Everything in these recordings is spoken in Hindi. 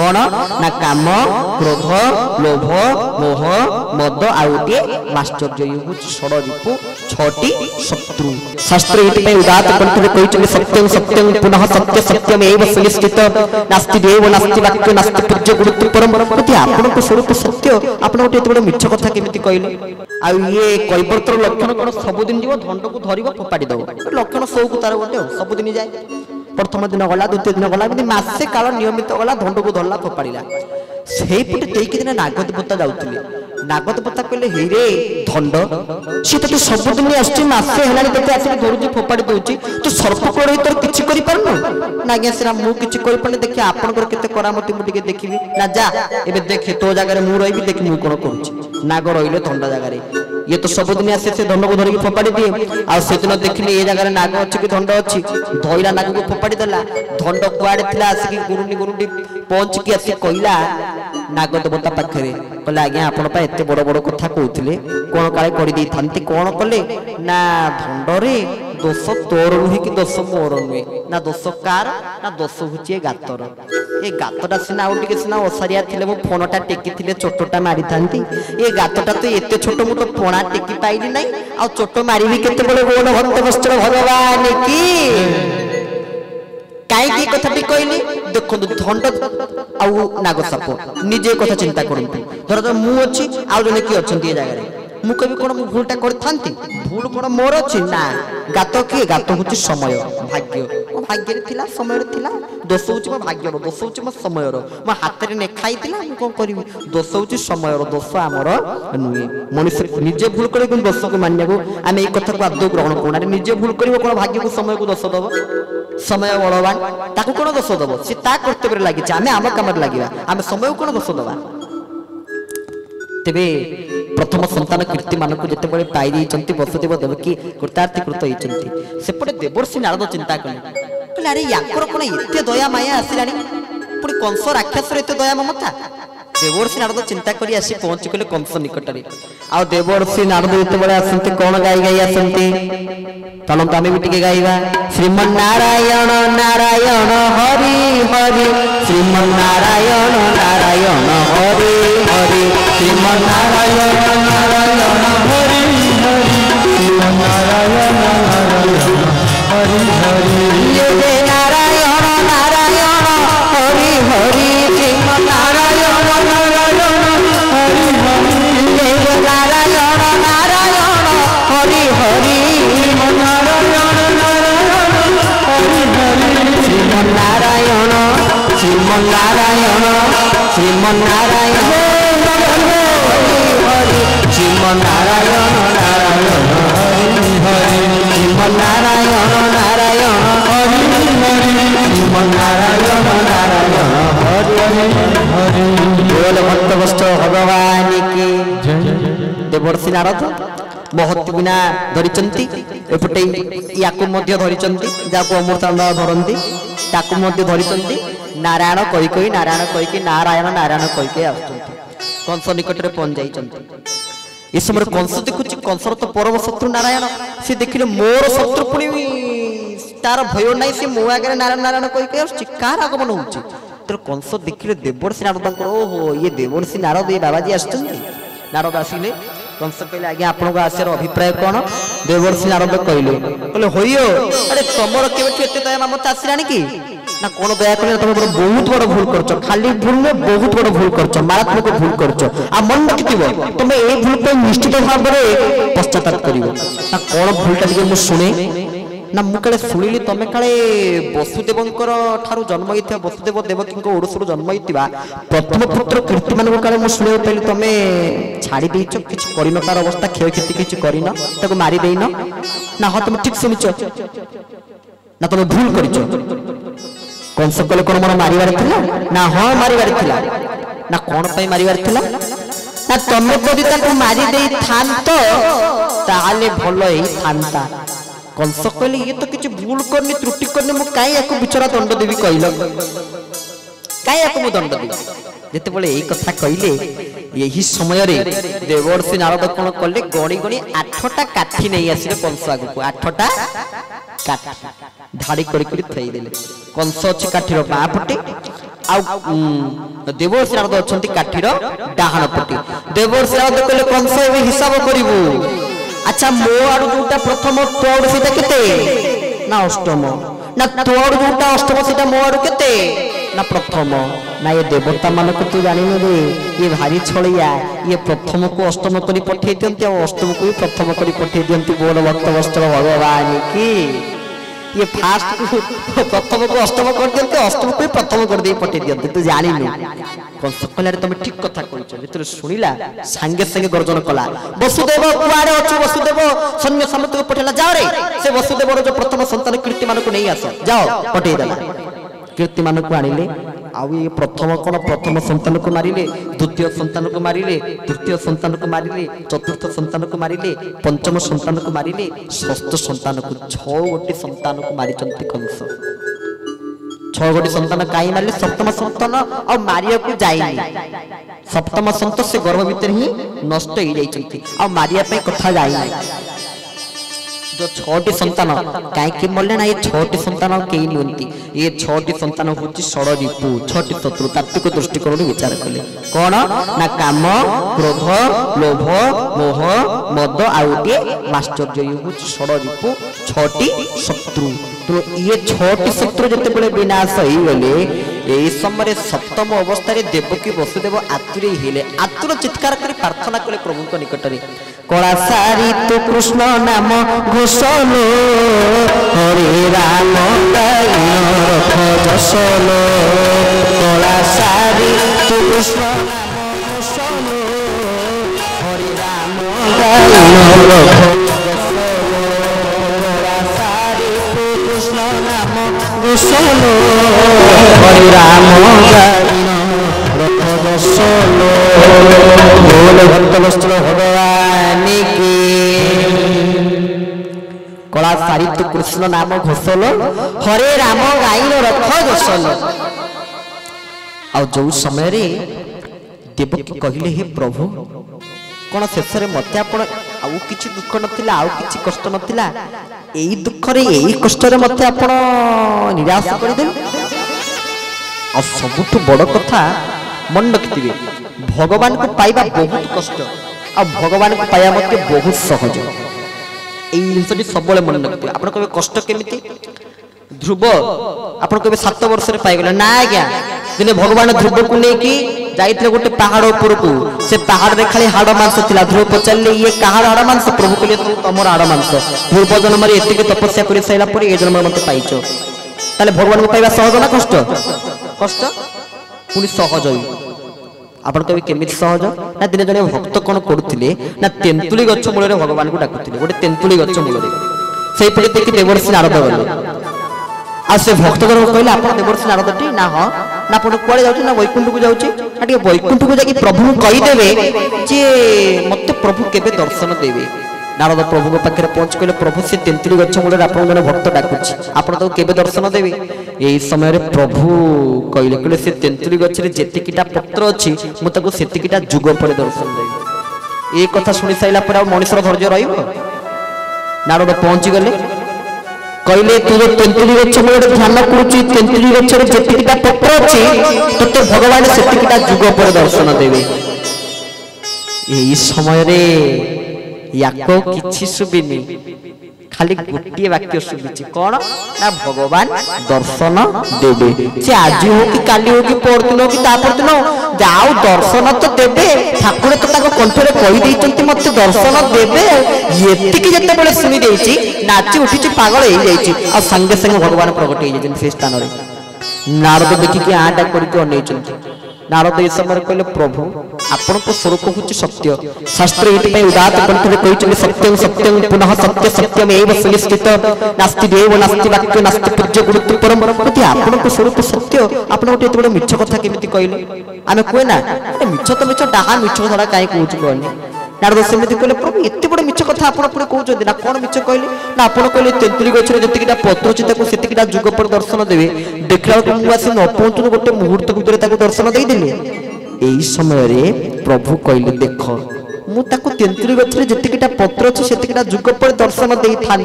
कौन ना काम क्रोध लोभ मोह मद आउटे माश्चर्य षडरिपु छटी शत्रु शास्त्र ये उदात कंठे कहते सत्यम सत्यम पुनः सत्य सत्यम एवं सुनिश्चित नास्ति देव नास्ति वाक्य नास्ति पूज्य गुरुत्व परम आपण स्वरूप सत्य आप गोटे मिछ कथा केमी कहले आ ये कैवर्तर लक्षण कौन सबुदिन जीव धंड को धर फोपाड़ी दब लक्षण शो को तार गोटे सबुदिन जाए प्रथम दिन गला द्वितीय दिन गला मसे काल नियमित गला धंड को धरला फोपाड़ा से पटे दिन नागदेवता जाऊे नागदेवता कहले हे रे धंड सी तो सबुदिन आससे है धरुची फोपाड़ी दूसरी तू सर्पकूल तोर किसी कर ना आज्ञा सीरा मुझे देखिए आपंकर के करामती मुझे देखी ना जा ए देखे तो जगह मुझे रही देख मुझे कौन करुच्ची नाग रही धंड जगह ये तो सबुदिन आसे से धंड को धरिकी फोपाड़ी दिए आसे दिन देखिले ये जगह नाग अच्छी कि धंड अच्छी धईला नाग को फोपाड़ी देला धंड कुआड़े थी आसिक गुरुंडी गुरुंडी पहुंचिकी आसिक कहला नागदेवता पाखे कहले आज्ञा आपण एत बड़ बड़ कथा कहते कौन काले कर कौन कले ना धंडरे दोष तोर नुहे कि दोष मोर नुहे ना दोष कार ना दोष हूँ गातर ये गातटा सीना आगे सीना ओसारिया थे मो फोनटा टेकी चोटटा मारी था ये गातटा तो एत छोट मु तो फोना टेकी पाइली ना आ चोट मारि के गोल भक्त वस्त्र भगवान की कहीं कथाटी कहली देखो धंड आउ नागसाप निजे कथा चिंता करते धर मु अच्छी आउ जने किए अच्छा जगह मु कभी कौन भूलटा करती भूल कौन मोर अच्छी ना गात किए गात हूँ समय भाग्य मो भाग्य थिला समय थिला दोष हूँ मो भाग्यर दोष हूँ मो समय मो हाथ में नेखाई कौन करी दोष हूँ समय दोष आमर नुहे मनुष्य निजे भूल कर दोष को मानिया आम एक कथा को आदौ ग्रहण करूना निजे भूल कर कौन भाग्य को समय को दोष दब समय बलवान ताको कौन दोष दब सी कर्तव्य लगी आम आम कम लगे आम समय कौन दोष दबा तेरे प्रथम संतान कीर्ति मानक जिते पाई वसुदेव देवकी कृतार्थीकृत होती सेपटे देवर्षि नारद चिंता कले अरे याकर कौन एत दया माया आसला पुणी कंस राक्षस एत दया ममता देवर्षि नारद चिंता कर आसी पहुंची गले कंस निकट में आ देवर्षि नारद जिते आसती कौन गाई गाई आसती चलते आम भी टे गाइबा श्रीमन्नारायण नारायण हरि हरि श्रीमन्नारायण नारायण हरि हरि श्रीमन्नारायण नारायण हरि हरि श्रीमन्नारायण नारायण हरि हरि नारायण नारायण हरि हरि श्रीमन्नारायण नारायण हरि हरि नारायण नारायण हरि हरि श्रीमन्नारायण श्रीमन्नारायण श्रीमन्नारायण श्रीमन्नारायण नारायण हरि श्रीमन्नारायण नारायण हरि हरि श्रीमन्नारायण नारायण हरि हरि बोल भक्त वस्त्र भगवान की देवर्षि नारद महत्व बिना धरी एपटे या धरी जहाँ अमृतांड धरती धरी नारायण कही कही नारायण कहीकि नारायण नारायण कहीकि कंस निकट में पहुंच जाइए इस समय कंस देखुच कंसर तो परम शत्रु नारायण सी देखिले मोर शत्रु पुणी तार भय ना सी मो आगे नारायण नारायण कहीकि कार आगमन होची कंस देखिले देवर्षि नारद ओहो ये देवर्षि नारद ये बाबाजी आसते नारद आसिले कंस कहले आज्ञा आपन को आसार अभिप्राय कौन देवर्षि नारद कहले कहले होइयो अरे तमर केबेठी एते दया ममता आसिलानी कि ना कौन दया कर तुम बहुत बड़ भूल कर खाली भूल में बहुत बड़ भूल कर मारात्मक भूल कर मन रखिथो तुम ये भूल पर निश्चित भाव में पश्चाताप कर ना कौन भूलटा टे शुणे ना मुझे शुणिली तुम काले वसुदेव ठार जन्म होता वसुदेव देवकी ओडसू जन्म होता प्रथम पुत्र कीर्ति मान काले शुणा पाइली तुम छाड़ी देच कि कर तार अवस्था क्षय क्षति किसी करन ताको मारी देन ना हाँ तुम ठीक शुणिच ना तुम भूल कर कंस कले कौन मन मारिबार थिला ना हाँ मारिबार थिला ना कौन पाई मारिबार थिला ना तुम जदि ताको मारी देई थांत ताले भलो ही थांता कंस कहले ये तो किसी भूल करनी त्रुटि करनी मु काई याको बिचरा दंड देवी कहल काई याको मु दंड देवी जेते बोले एई कथा कहले यही समय रे देवर्षि नारद कोन कले गणी गणी 8टा काठी नहीं आसिले कंस आगु को 8टा काठी धाड़ी करी करी थई देले कंस अछि काठीर बा पटे देवर्षि नारद अछंती काठीर डाहाण पटी देवर्षि नारद कहले कंस ए हिसाब करिवु अच्छा मो आडू जोटा प्रथम तो आडू सेटा केते ना अष्टम ना तो आडू जोटा अष्टम सेटा मो आडू केते ना प्रथम ना ये देवता मान को तू जानि रे ये भारी छळिया ये प्रथम को अष्टम करी पठे दियंती और अष्टम को प्रथम करी पठे दियंती बोल भक्त वस्त्र भगवान की ये फास्ट को प्रथम को अष्टम कर दियंती अष्टम को प्रथम कर दे पठे दियंती तू जानि नु कंस कहले रे तुम ठीक कथा कहछ जेतरे सुनिला संगे संगे गर्जन कला वसुदेव कुआरे अछि वसुदेव सैन्य समेत को पठेला जाओ रे से वसुदेव रो जो प्रथम संतान कीर्ति मान को नहीं आस जाओ पठे देला कीर्ति मान को आनिले आउ ये प्रथम कोन प्रथम संतान को मारिले द्वितीय संतान को मारिले तृतीय संतान को मारिले चतुर्थ संतान को मारिले पंचम संतान को मारिले षष्ठ संतान को 6 गोटी संतान को मारि चंती कंस 6 गोटी संतान काई मारले सप्तम संतान और मारिया को जाईनी सप्तम संत से गर्भ भीतर ही नष्ट हो जाइछंती और मारिया पे कथा जाईनी जो 6टी संतान कहीं मरले ना ये 6टी संतान कई नुंती ये 6टी संतान होची षडरिपु 6टी शत्रु तात्विक दृष्टिकोण विचार कले कौन ना काम क्रोध लोभ मोह मद आउटे माश्चर्य ये होची षडरिपु 6टी शत्रु तो ये 6टी शत्रु जते बेले विनाश होई गले एई समय सप्तम अवस्था रे देवकी वसुदेव आतुरे हेले आतुर चित्कार करी प्रार्थना कले प्रभु को निकट रे कला सारी तो कृष्ण नाम घोषलो हरे राम रथ जसलो कला सारी तो कृष्ण नाम घोषलो हरे राम रथ घोषलो हरे राम रथ जसलो बोल भक्त वस्त्र भगवान की कला सारित कृष्ण नाम घोषलो हरे राम गाईर रथ जसलो आ जो समय रे देवकी कहले हे प्रभु कौन शेष मत आपण आउ किछि दुख नथिला आउ किछि कष्ट नथिला एई दुख रे एई कष्ट रे मते आपण निराश कर देल आ सबुठ बड़ कथा मन रखिथिबे भगवान को पाइबा बहुत कष्ट आ भगवान को पाया मते बहुत सहज एई जिंसटी सबले मन रखिथिबे आपण कबे कष्ट केमिति ध्रुव आपण कबे 7 वर्ष रे पाइ गेल ना आज्ञा दिने भगवान ध्रुव को लेकी जाइतले गोटे पहाड़ ऊपर को से पहाड़ रे खाली हाड़ मांस थिला ध्रुव पचलले ये कहार हाड़ मांस प्रभु कहले तमर हाड़ मांस पूर्व जन्म रे एतिके तपस्या करि सैला पर ए जन्म मते पाइछो ताले भगवान को पाइबा सहज ना कष्ट कष्ट पुनी सहज होई आपण कबे केमिति सहज ना दिने जने भक्त कोन करूथिले ना तेंतुली गच्छ मूल रे भगवान को डाकुथिले गोटे तेंतुली गच्छ मूल रे सेई पटे देखि देवर्षि नारद गले आ से भक्त कहले आपण देवर्षि नारद टी ना हो ना आपण कुआडे जाउची ना वैकुंठ को जाउची आ टिके वैकुंठ को जाकी प्रभु कहि देबे जे मते प्रभु केबे दर्शन देबे नारद प्रभु को पाखे पहुंच कहले प्रभु से तेंतुली गच्छ मूल आपण जने भक्त डाकुची आपण तो केबे दर्शन देबे एई समय रे प्रभु कहले से तेंतुली गच्छ रे जेतिकिटा पत्र अछि मु ताको सेतिकिटा जुग पर दर्शन देबे ए कथा सुनि साइला पर मनुष्यर धैर्य रहिबो नारद पहुंची गले कहले तू जो तेंतुली गच्छ मूल ध्यान करूची तेंतुली गच्छ रे जेतिकिटा पत्र अछि तते भगवान सेतिकिटा जुग पर दर्शन देबे एई समय रे याको किछि सुबिनी खाली गोटे वाक्य सुबिछि कोन ना भगवान दर्शन देबे से आज हो कि काली हो कि परदिन हो कि तापरदिन जाऊ दर्शन तो देबे ठाकुर तो ताको कंठरे कहि दैचंती मते दर्शन देबे एतिकी जते बेले सुनि देछि नाची उठिछि पागल होई जाइछि आ संगे संगे भगवान प्रकट होई जाइछन से स्थान रे नारद देखि कि आटा करिके अनेचंती नारद इस समय कहले प्रभु आपण को स्वरूप होछि सत्य शास्त्र एति पे उदात कंठरे कहिछले सत्यं सत्यं पुनः सत्य सत्यम एव सुनिश्चित नास्ति देव नास्ति वाक्य नास्ति पूज्य गुरुत्व परम प्रति आपण को स्वरूप सत्य आपण ओटे एते बड मिछ कथा केमिति कहले आमे कोइ ना मिछ तो मिछ डाहा मिछ धरा काई कहउछु कहले नारद सेमिति कहले प्रभु एते बड मिछ कथा आपण पुरे कहउछथि ना कोन मिछ कहले ना आपण कहले तेंतुली गछरे जतिकिटा पत्र अछि ताको सेतिकिटा जुग पर दर्शन देबे देखला को मु आसी न पहुंचु गोटे मुहूर्त भितर ताको दर्शन देई देले एई समय रे प्रभु कहले देख मुझे तेंतुली गचरे जितकीटा पत्र अच्छे से जुगपड़ दर्शन दे था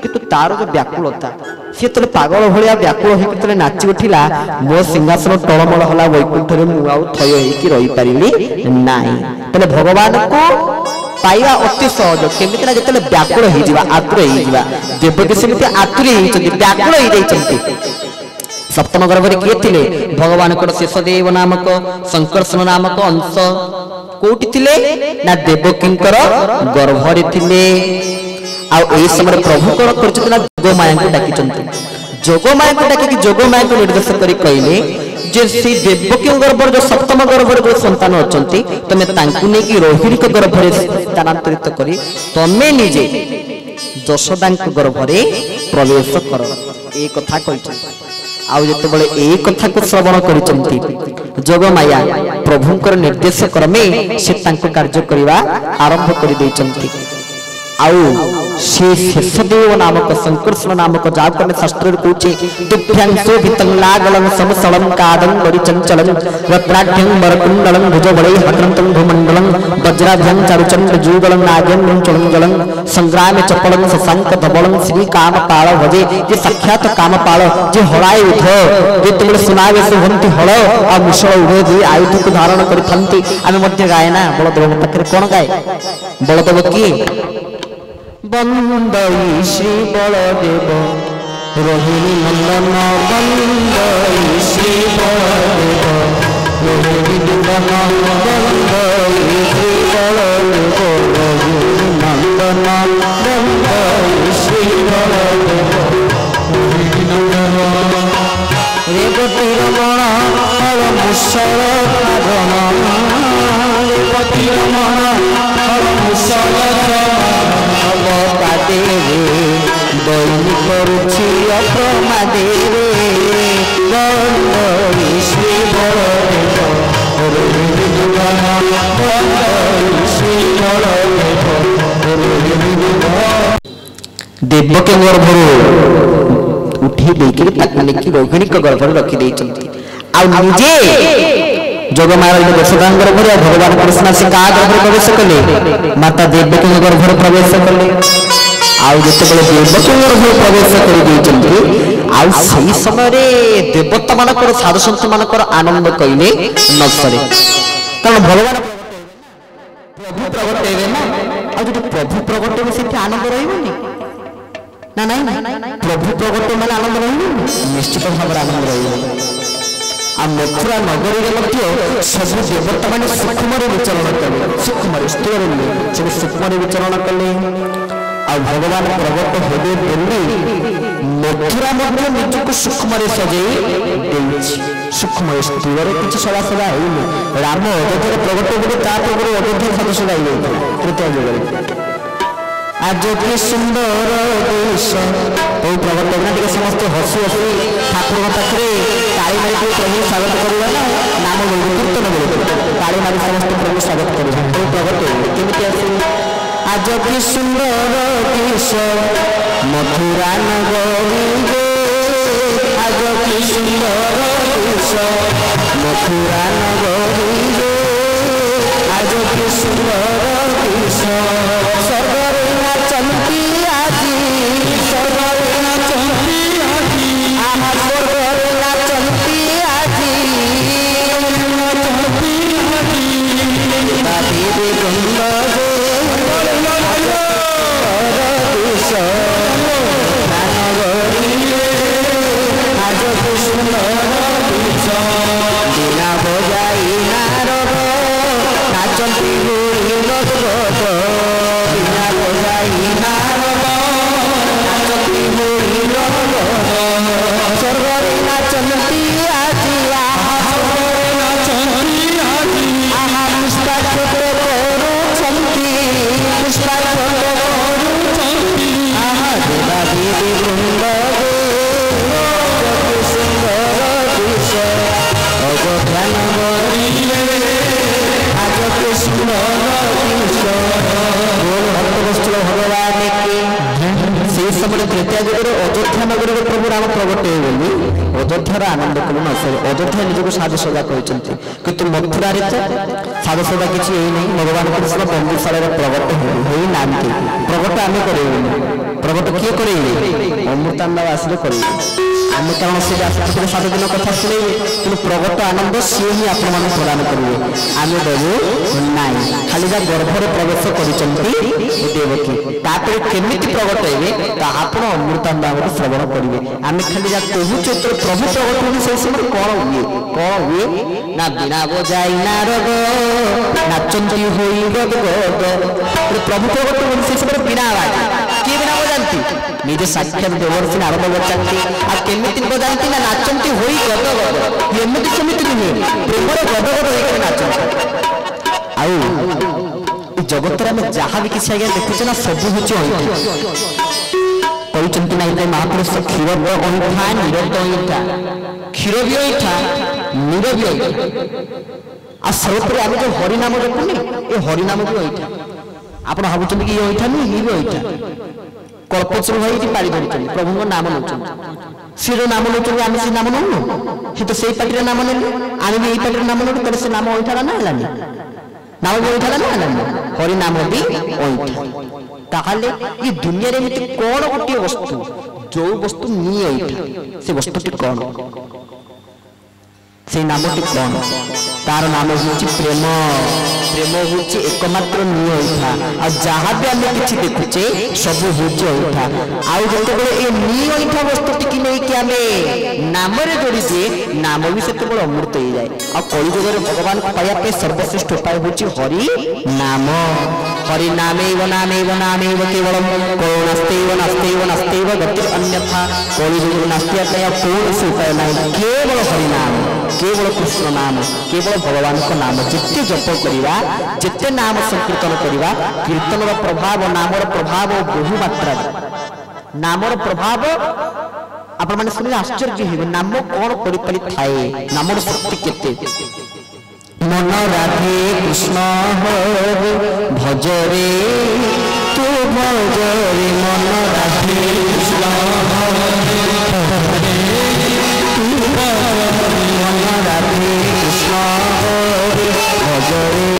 कि तार जो व्याकुलता सी तो पागल भाया व्याकुल होते नाची उठिला मो सिंहासन टलमल होला वैकुंठ थय होगी रही पारि ना तेरे भगवान को पाइबा अति सहज केमी जो व्याकुल आतुर हो देवकी सेमती आतुरी व्याकुल हो सप्तम गर्भ में किए थे भगवान शेषदेव नामक संकर्षण नामक अंश कोटि थिले ना देवकी गर्भरे थिले आई समय प्रभु कौन कर जोगमाया को डाकी जोगमाया को डाकी जोगमाया को निर्देश कर कहले जे से देवकी गर्भ जो सप्तम गर्भ जो संतान अच्छा तुम नहीं रोहिणी गर्भ में स्थानांतरित कर तमें निजे यशोदा गर्भ में प्रवेश कर ए कथा कही आउ जिते यही कथा को श्रवण कर जोगमाया प्रभुंकर निर्देश क्रमे से कार्य करने आरंभ कर आउ से शेषदेव नामक संकर्षण नामक जाकर शास्त्र कहे दुभ्यांशो भितंगलागलं समसलं कादं परिचंचलं रत्नाढ्यं मरकुंडलं भुजबलैः हत्रन्तं भूमण्डलं वज्राभ्यं चारुचंड जुगलं नागं चलंजलं संग्रामे चपलं शशांक धवलं श्री कामपाल भजे जे साक्षात कामपाल जे हलाय उठ जे तुम सुनावेश होती हल आ मुसल उभय दुई आयुध को धारण करते आम गायना बलदेव पाखे कौन गाए बलदेव किए बंदई श्री बलदेव रोहिणी नंदन बंदई श्री बलदेव रोहिणी नंदन बंदई श्री बलदेव रोहिणी नंदन बंदई श्री बलदेव रोहिणी नंदन रेवती रमण हर मुसल धारण रेवती रमण हर मुसल दैनिक रुचि अप्रमादे बंदई श्री बलदेव रोहिणी श्री बलदेव देवकी गर्भ उठी देकी रोहिणी गर्भ रखी निजे जोगमाया यशोदा गर्भ भगवान कृष्ण से क्या गर्भ प्रवेश कले माता देवकी गर्भ प्रवेश कले आउ जिते देवकी गर्भ प्रवेश कर समय देवता मान साधु सन्त मान आनंद कहले न सरे कारण भगवान प्रभु प्रगटे ना आज प्रभु प्रगटे से आनंद रही ना ना प्रभु प्रगटे मैंने आनंद रही निश्चित भाव आनंद रही आ मथुरा नगरी सब देवता मैंने सूक्ष्म विचरण कले सूक्ष्म स्थूल सब सूक्ष्म विचरण कले आ भगवान प्रगट हेबे बोली मथुरा निजक सूक्ष्म सजई सूक्ष्म स्थूल किसी सदासदा है राम अयोध्या प्रगट बोले पूर्व अयोध्या सदासदा तृतीय युग आज कि सुंदर देश तो प्रगट होना समस्त हसी हसी ठाकुर पाखे ताली मारी प्रभु स्वागत करवा ना नाम कीर्तन बोल ताली मारी समस्त प्रभु स्वागत कर प्रगट केमी आस आज कि सुंदर देश मथुरा नगरी आज कि सुंदर देश मथुरा नगरी आज कि सुंदर देश सर्वरे नाचंती आजी सर्वरे नाचंती आजी आहा सर्वरे नाचंती आजी नाचंती आजी दादी दे गंगा अयोध्या नगर प्रभु राम प्रगटे ଅଯୋଧ୍ୟାର ଆନନ୍ଦ କଲୁ ନ ସରେ। ଅଯୋଧ୍ୟା ନିଜକୁ ସାଜସଜା କରିଛନ୍ତି, କିନ୍ତୁ ମଥୁରାରେ ତ ସାଜସଜା କିଛି ହେଇନାହିଁ। ଭଗବାନ କୃଷ୍ଣ ବନ୍ଦୀଶାଳାରେ ପ୍ରଗଟ ହୋଇନାହାନ୍ତି। ପ୍ରଗଟ ଆମେ କରେଇବୁନି। ପ୍ରଗଟ କିଏ କରେଇବେ? ଅମୃତାନନ୍ଦ ଆସିଲେ କରେଇବେ। ଆମେ କାରଣ ସେ ଆସିଥିଲେ 7 ଦିନ କଥା ଶୁଣେଇବେ, କିନ୍ତୁ ପ୍ରଗଟ ଆନନ୍ଦ ସିଏ ହିଁ ଆପଣମାନଙ୍କୁ ପ୍ରଦାନ କରିବେ। ଆମେ ଦେବୁ ନାହିଁ। ଖାଲି ଯା ଗର୍ଭରେ ପ୍ରବେଶ କରିଛନ୍ତି ଦେବକୀ, ତାପରେ କେମିତି ପ୍ରଗଟ ହେବେ ତାହା ଆପଣ ଅମୃତାନନ୍ଦଙ୍କୁ ଶ୍ରବଣ କରିବେ। ଆମେ ଖାଲି ଯା କହୁଛୁ ଯେତେବେଳେ ପ୍ରଭୁ ପ୍ରଗଟ ହୁଏ ସେଇ ସମୟରେ କଣ ହୁଏ ନା ବୀଣା ବଜାଇ ନାରଦ ନାଚନ୍ତି ହୋଇ ଗଦ ଗଦ। ପ୍ରଭୁ ପ୍ରଗଟ ହୁଅନ୍ତି ସେଇ ସମୟରେ ବୀଣା ଆବାଜ। କିଏ ବୀଣା ବଜାନ୍ତି? ନିଜେ ସାକ୍ଷାତ ଦେବର୍ଷି ନାରଦ ବଜାନ୍ତି। ଆଉ କେମିତି ବଜାନ୍ତି ନା ନାଚନ୍ତି ହୋଇ ଗଦ ଗଦ। ଏମିତି ସେମିତି ନୁହେଁ, ପ୍ରେମରେ ଗଦ ଗଦ ହେଇକି ନାଚନ୍ତି। ଆଉ ଏ ଜଗତରେ ଆମେ ଯାହା ବି କିଛି ଆଜ୍ଞା ଦେଖୁଛେ ନା ସବୁ ହଉଛି ଅଇଁଠା। କହିଛନ୍ତି ନାଇଁ ମହାପୁରୁଷ କ୍ଷୀର ଅଇଁଠା ନିରବ ଅଇଁଠା, କ୍ଷୀର ବି ଅଇଁଠା ନିର ବି ଅଇଁଠା। ଆଉ ସର୍ବୋପରି ଆମେ ଯୋଉ ହରିନାମ ଜପୁନି ଏ ହରିନାମ ବି ଅଇଁଠା। ଆପଣ ଭାବୁଛନ୍ତି କି ଇଏ ଅଇଁଠା ନୁହେଁ, ଇଏ ବି ଅଇଁଠା। କଳ୍ପଚରୁ ଭାଇ ଏଠି ପାଳି ଧରୁଛନ୍ତି, ପ୍ରଭୁଙ୍କ ନାମ ନେଉଛନ୍ତି। ସେ ଯୋଉ ନାମ ନେଉଛନ୍ତି ଆମେ ସେ ନାମ ନେଉନୁ, ସେ ତ ସେଇ ପାଟିରେ ନାମ ନେଲେ, ଆମେ ବି ଏଇ ପାଟିରେ ନାମ ନେବୁ, ତାହେଲେ ସେ ନାମ ଅଇଁଠା ନା ହେଲାନି? ନାମ ବି ଅଇଁଠା ନା ହେଲାନି? ହରିନାମ ବି ଅଇଁଠା। ତାହେଲେ ଏ ଦୁନିଆରେ ଏମିତି କଣ ଗୋଟିଏ ବସ୍ତୁ ଯୋଉ ବସ୍ତୁ ନିଏ ଅଇଁଠା? ସେ ବସ୍ତୁଟି କଣ? ସେଇ ନାମଟି କଣ? ତାର ନାମ ହେଉଛି ପ୍ରେମ। ପ୍ରେମ ହେଉଛି एकमात्र ନିଏ ଅଇଁଠା। ଆଉ ଯାହା ବି ଆମେ କିଛି ଦେଖୁଛେ ସବୁ ହେଉଛି ଅଇଁଠା। ଆଉ ଯେତେବେଳେ ଏ ନିଏ ଅଇଁଠା ବସ୍ତୁଟିକି ନେଇକି ଆମେ ନାମରେ ଯୋଡ଼ିଛେ, ନାମ ବି ସେତେବେଳେ ଅମୃତ ହେଇଯାଏ। ଆଉ କଳିଯୁଗରେ ଭଗବାନଙ୍କୁ ପାଇବା ପାଇଁ ସର୍ବଶ୍ରେଷ୍ଠ ଉପାୟ ହେଉଛି ହରି ନାମ। ହରି ନାମୈବ ନାମୈବ ନାମୈବ କେବଳମ୍ କରୁଣାସ୍ତୈବ ନାସ୍ତୈବ ନାସ୍ତୈବ ଗତିର୍ ଅନ୍ୟଥା। କଳିଯୁଗରେ ନାସ୍ତିବା ପାଇଁ ଆଉ କୌଣସି ଉପାୟ ନାହିଁ, କେବଳ ହରି ନାମ, କେବଳ କୃଷ୍ଣ ନାମ, କେବଳ ଭଗବାନଙ୍କ ନାମ। ଯେତେ ଜପ କରିବା, ଯେତେ ନାମ ସଂକୀର୍ତ୍ତନ କରିବା, କୀର୍ତ୍ତନର ପ୍ରଭାବ, ନାମର ପ୍ରଭାବ ବହୁ ମାତ୍ରାରେ। ନାମର ପ୍ରଭାବ ଆପଣମାନେ ଶୁଣିଲେ ଆଶ୍ଚର୍ଯ୍ୟ ହେବେ। ନାମ କଣ କରିପାରିଥାଏ? ନାମର ଶକ୍ତି କେତେ? मन राधे कृष्ण हरे भजरे तू भजरे। मन राधे कृष्ण हरे तू भजरे। मन राधे कृष्ण हरे भजरे।